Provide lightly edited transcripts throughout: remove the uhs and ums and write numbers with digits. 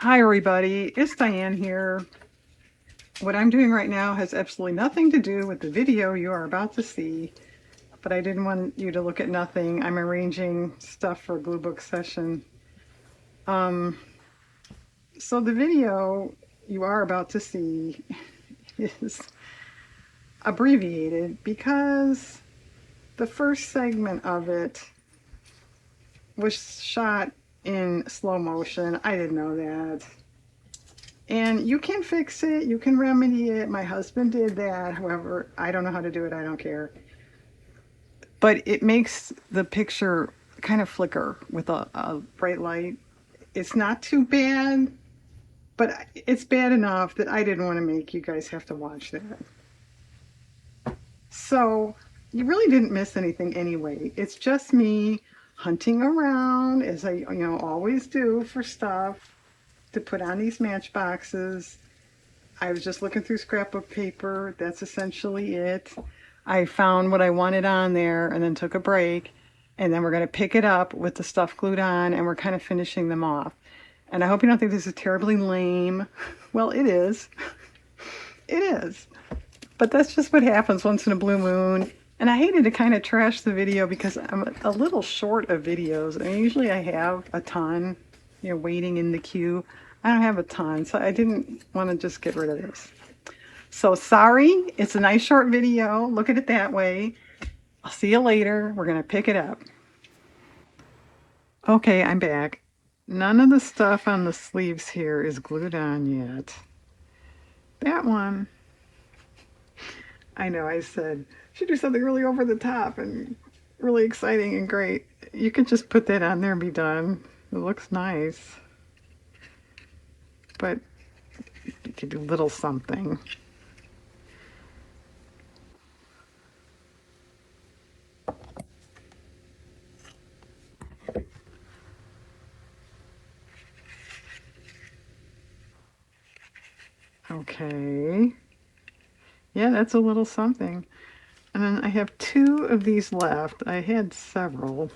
Hi everybody, it's Diane here. What I'm doing right now has absolutely nothing to do with the video you are about to see, but I didn't want you to look at nothing. I'm arranging stuff for a glue book session. Um, so the video you are about to see is abbreviated because the first segment of it was shot in slow motion. I didn't know that. And you can fix it, you can remedy it. My husband did that. However, I don't know how to do it. I don't care. But it makes the picture kind of flicker with a bright light. It's not too bad, but it's bad enough that I didn't want to make you guys have to watch that. So you really didn't miss anything anyway. It's just me hunting around as I always do for stuff to put on these matchboxes. I was just looking through scrapbook paper. That's essentially it. I found what I wanted on there and then took a break. And then we're going to pick it up with the stuff glued on and we're kind of finishing them off. And I hope you don't think this is terribly lame. Well, it is. It is. But that's just what happens once in a blue moon. And I hated to kind of trash the video because I'm a little short of videos. I mean, usually I have a ton, waiting in the queue. I don't have a ton, so I didn't want to just get rid of this. So sorry, it's a nice short video. Look at it that way. I'll see you later. We're going to pick it up. Okay, I'm back. None of the stuff on the sleeves here is glued on yet. That one, I know I said, should do something really over the top and really exciting and great. You could just put that on there and be done. It looks nice. But you could do a little something. Okay. Yeah, that's a little something. And then I have two of these left. I had several.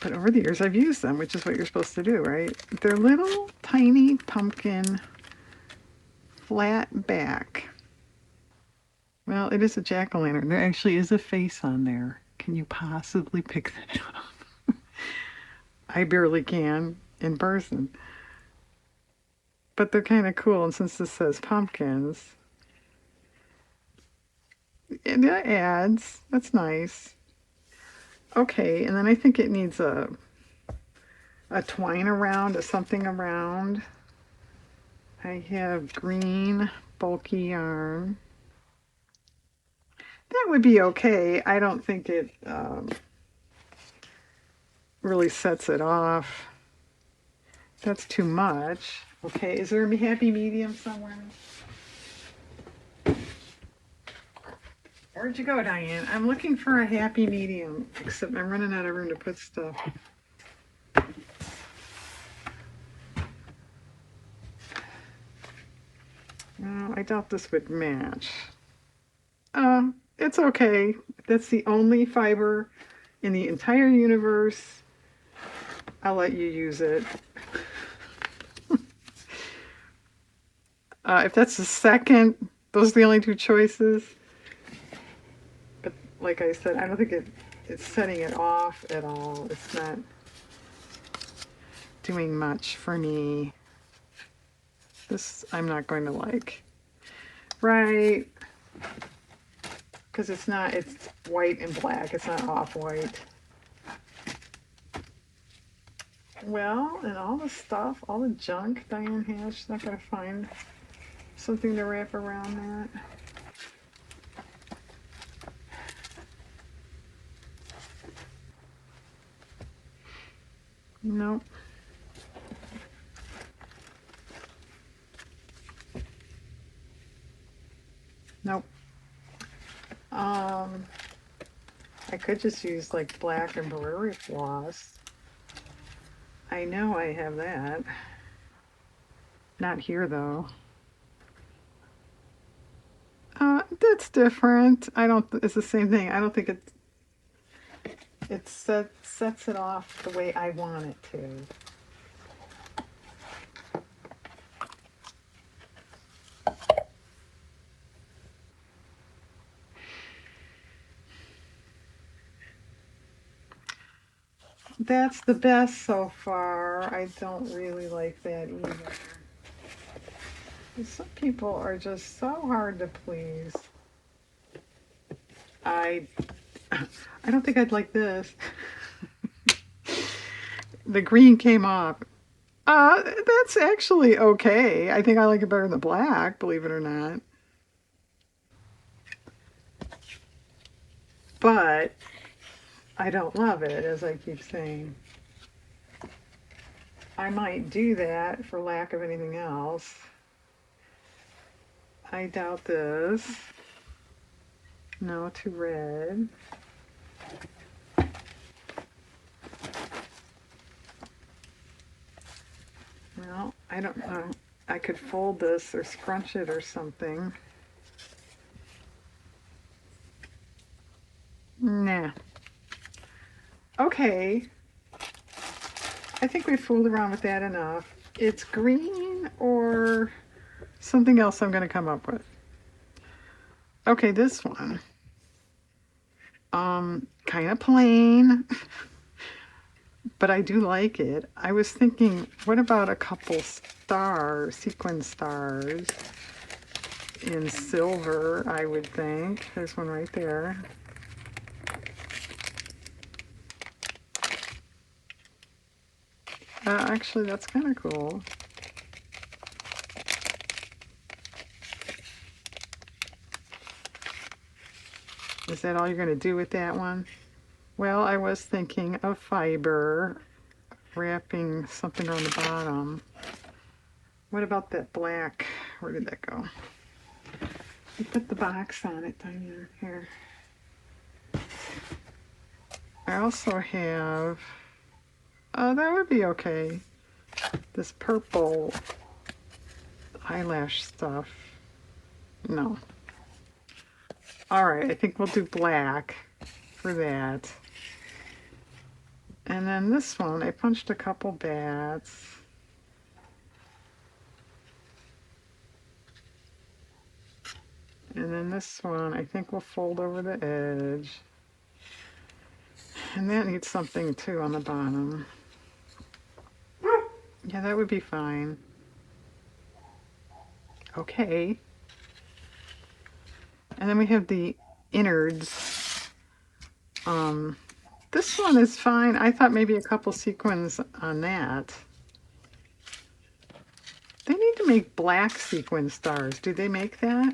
But over the years I've used them, which is what you're supposed to do, right? They're little tiny pumpkin flat back. Well, it is a jack-o'-lantern. There actually is a face on there. Can you possibly pick that up? I barely can in person. But they're kind of cool, and since this says pumpkins, it adds. That's nice. Okay, and then I think it needs a twine around, a something around. I have green bulky yarn. That would be okay. I don't think it really sets it off. That's too much. Okay, is there a happy medium somewhere? Where'd you go, Diane? I'm looking for a happy medium, except I'm running out of room to put stuff. No, I doubt this would match. It's okay. That's the only fiber in the entire universe. I'll let you use it. If that's the second, those are the only two choices. But like I said, I don't think it's setting it off at all. It's not doing much for me. This I'm not going to like. Right. Because it's white and black. It's not off-white. Well, and all the stuff, all the junk Diane has, she's not going to find something to wrap around that. Nope. Nope. I could just use like black embroidery floss. I know I have that. Not here though. That's different. It's the same thing. I don't think it sets it off the way I want it to. That's the best so far. I don't really like that either. Some people are just so hard to please. I I don't think I'd like this. The green came off. That's actually okay. I think I like it better than the black, believe it or not. But I don't love it, as I keep saying. I might do that for lack of anything else. I doubt this. No, too red. Well, I don't know. I could fold this or scrunch it or something. Nah. Okay. I think we fooled around with that enough. It's green or something else I'm going to come up with. Okay, this one. Kind of plain, but I do like it. I was thinking, what about a couple stars, sequin stars in silver, I would think. There's one right there. Actually, that's kind of cool. Is that all you're going to do with that one? Well, I was thinking of fiber, wrapping something on the bottom. What about that black? Where did that go? You put the box on it, Diane. Here. I also have, oh, that would be okay. This purple eyelash stuff. No. All right, I think we'll do black for that. And then this one, I punched a couple bats. And then this one, I think we'll fold over the edge. And that needs something too on the bottom. Yeah, that would be fine. Okay. And then we have the innards. This one is fine. I thought maybe a couple sequins on that. They need to make black sequin stars. Do they make that?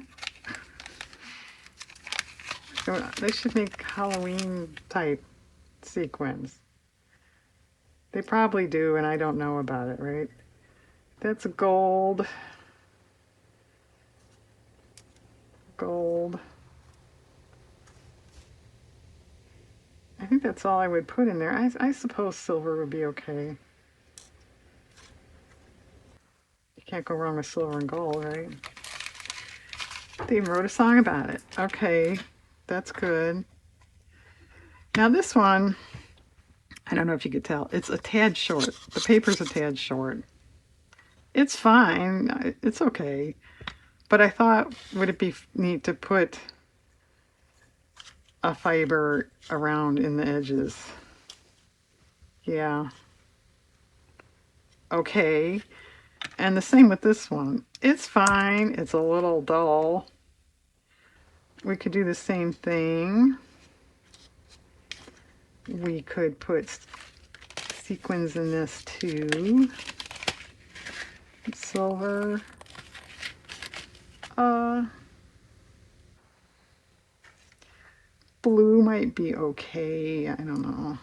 They should make Halloween type sequins. They probably do, and I don't know about it, right? That's gold. Gold. I think that's all I would put in there. I suppose silver would be okay. You can't go wrong with silver and gold, right? They even wrote a song about it. Okay, that's good. Now this one, I don't know if you could tell, it's a tad short. The paper's a tad short. It's fine. It's okay. But I thought, would it be neat to put a fiber around in the edges? Yeah. Okay. And the same with this one. It's fine. It's a little dull. We could do the same thing. We could put sequins in this too. Silver. Blue might be okay. I don't know.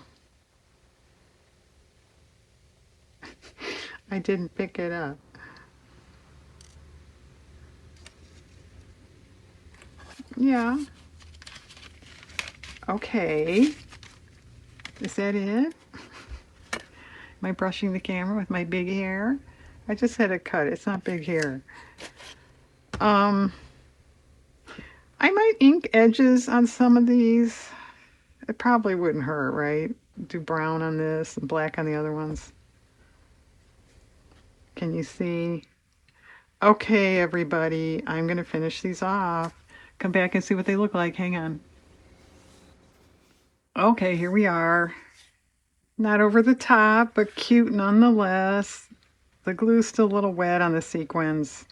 I didn't pick it up. Yeah. Okay. Is that it? Am I brushing the camera with my big hair? I just had a cut. It's not big hair. Um, I might ink edges on some of these. It probably wouldn't hurt, right? Do brown on this and black on the other ones. Can you see? Okay, everybody, I'm going to finish these off. Come back and see what they look like. Hang on. Okay, here we are. Not over the top, but cute nonetheless. The glue's still a little wet on the sequins.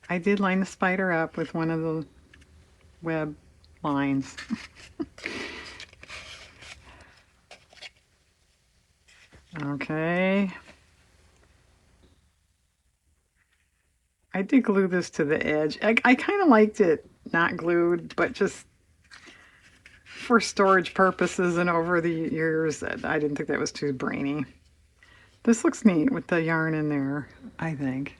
I did line the spider up with one of the web lines. Okay. I did glue this to the edge. I kind of liked it not glued, but just for storage purposes and over the years, I didn't think that was too brainy. This looks neat with the yarn in there, I think.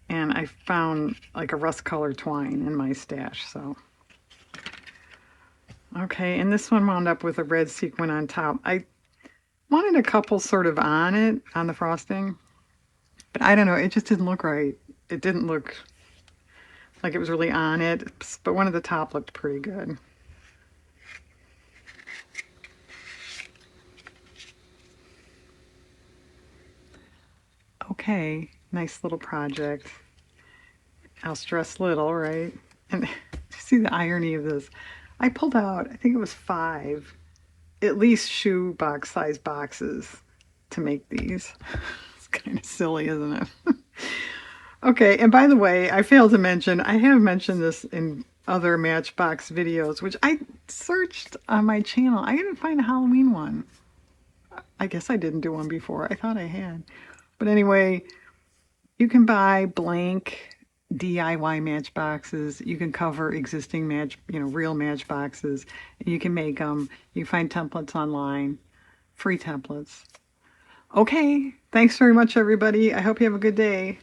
And I found like a rust colored twine in my stash, so. Okay, and this one wound up with a red sequin on top. I wanted a couple sort of on it, on the frosting, but I don't know, it just didn't look right. It didn't look like it was really on it, but one at the top looked pretty good. Okay, nice little project. I'll stress little, right? And see the irony of this. I pulled out, I think it was 5, at least shoe box size boxes to make these. It's kind of silly, isn't it? Okay, and by the way, I failed to mention, I have mentioned this in other Matchbox videos, which I searched on my channel. I didn't find a Halloween one. I guess I didn't do one before. I thought I had. But anyway, you can buy blank DIY matchboxes. You can cover existing real matchboxes. You can make them. You find templates online, free templates. Okay, thanks very much, everybody. I hope you have a good day.